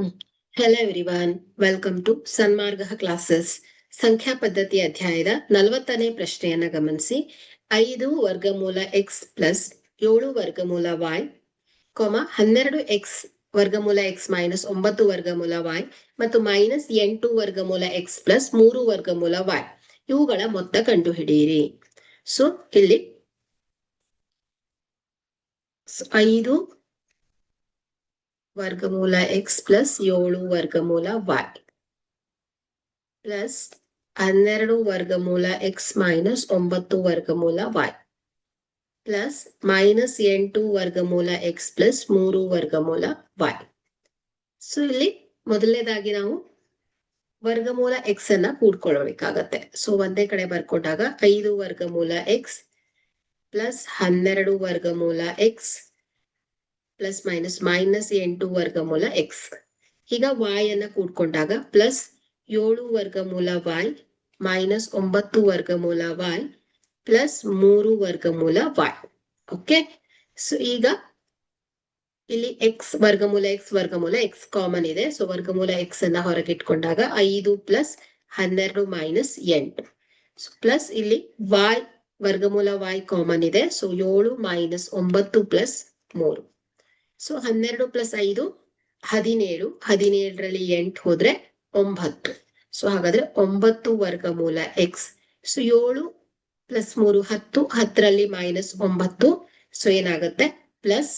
Hello everyone, welcome to Sanmarga classes. ಸಂಖ್ಯಾ ಪದ್ಧತಿ ಅಧ್ಯಾಯದ 40ನೇ ಪ್ರಶ್ನೆಯನ್ನ ಗಮನಿಸಿ. 5 ವರ್ಗಮೂಲ x ಪ್ಲಸ್ 7 ವರ್ಗಮೂಲ y, 12 x ವರ್ಗಮೂಲ x ಮೈನಸ್ 9 ವರ್ಗಮೂಲ y ಮತ್ತು ಮೈನಸ್ 8 ವರ್ಗಮೂಲ x ಪ್ಲಸ್ 3 ವರ್ಗಮೂಲ y ಇವುಗಳ ಮೊತ್ತ ಕಂಡುಹಿಡಿಯಿರಿ. ಸೊ ಇಲ್ಲಿ 5 ವರ್ಗಮೂಲ x ಪ್ಲಸ್ 7 ವರ್ಗಮೂಲ y ಪ್ಲಸ್ 12 ವರ್ಗಮೂಲ x ಮೈನಸ್ 9 ವರ್ಗಮೂಲ y ಪ್ಲಸ್ ಮೈನಸ್ 8 ವರ್ಗಮೂಲ x ಪ್ಲಸ್ 3 ವರ್ಗಮೂಲ y. ಸೊ ಇಲ್ಲಿ ಮೊದಲನೇದಾಗಿ ನಾವು ವರ್ಗಮೂಲ x ಅನ್ನ ಕೂಡ್ಕೊಳ್ಬೇಕಾಗತ್ತೆ. ಸೊ ಒಂದೇ ಕಡೆ ಬರ್ಕೊಂಡಾಗ 5 ವರ್ಗಮೂಲ x ಪ್ಲಸ್ 12 ವರ್ಗಮೂಲ x ಪ್ಲಸ್ ಮೈನಸ್ ಮೈನಸ್ 8 ವರ್ಗಮೂಲ x. ಈಗ y ಅನ್ನ ಕೂಡ್ಕೊಂಡಾಗ ಪ್ಲಸ್ 7 ವರ್ಗಮೂಲ y ಮೈನಸ್ 9 ವರ್ಗಮೂಲ y ಪ್ಲಸ್ 3 ವರ್ಗಮೂಲ y. ಓಕೆ, ಸೊ ಈಗ ಇಲ್ಲಿ x ವರ್ಗಮೂಲ x ಕಾಮನ್ ಇದೆ. ಸೊ ವರ್ಗಮೂಲ x ಅನ್ನ ಹೊರಗಿಟ್ಕೊಂಡಾಗ 5 ಪ್ಲಸ್ 12 ಮೈನಸ್ 8 ಪ್ಲಸ್ ಇಲ್ಲಿ y ವರ್ಗಮೂಲ y ಕಾಮನ್ ಇದೆ. So 7 minus 9 plus 3. So 12 plus 5 17, 17ರಲ್ಲಿ 8 ಹೋದ್ರೆ 9. ಸೊ ಹಾಗಾದ್ರೆ 9 ವರ್ಗಮೂಲ x. ಸೊ 7 ಪ್ಲಸ್ 3 10, 10ರಲ್ಲಿ ಮೈನಸ್ 9. ಸೊ ಏನಾಗುತ್ತೆ ಪ್ಲಸ್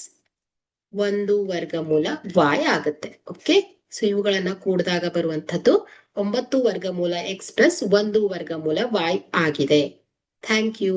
1 ವರ್ಗಮೂಲ y ಆಗುತ್ತೆ. ಓಕೆ, ಸೊ ಇವುಗಳನ್ನ ಕೂಡಿದಾಗ ಬರುವಂತದ್ದು 9 ವರ್ಗಮೂಲ x ಪ್ಲಸ್ 1 ವರ್ಗಮೂಲ y ಆಗಿದೆ. Thank you.